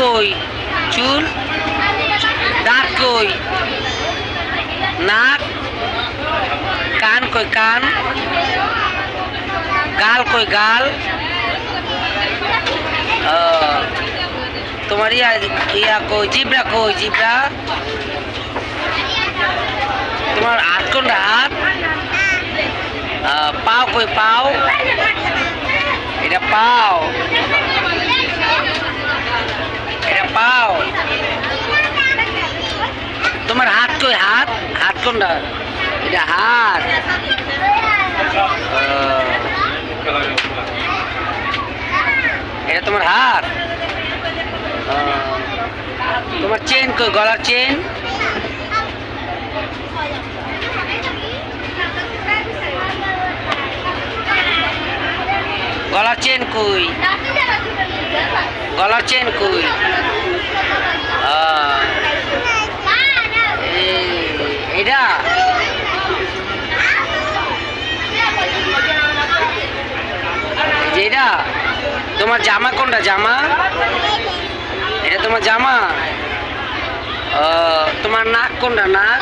কই? চুল? দাঁত কই? নাক? কান কই? কান? গাল কই? গাল? তোমার ইয়া কই? জিব্রা কই? জিব্রা? তোমার হাত কোনটা? হাত? পাও কই? পাও? এটা পাও? এটা পাও? তোমার হাত কই? হাত? হাত কোনটা? এটা হাত? এটা তোমার হাত? তোমার চেন কই? গলার চেন? গলার চেন কই? গলার চেন কই? এটা যেটা তোমার জামা কোনটা? জামা? এটা তোমার জামা? তোমার নাক কোনটা? নাক?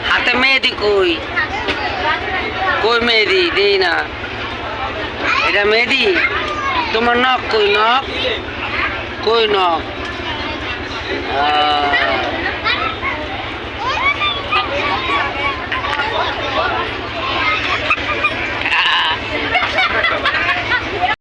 হাতে মেহেদি কই? কই মেহেদি? দেই না। এটা মেহেদি? তোমার নখ কই? নখ কই? নখ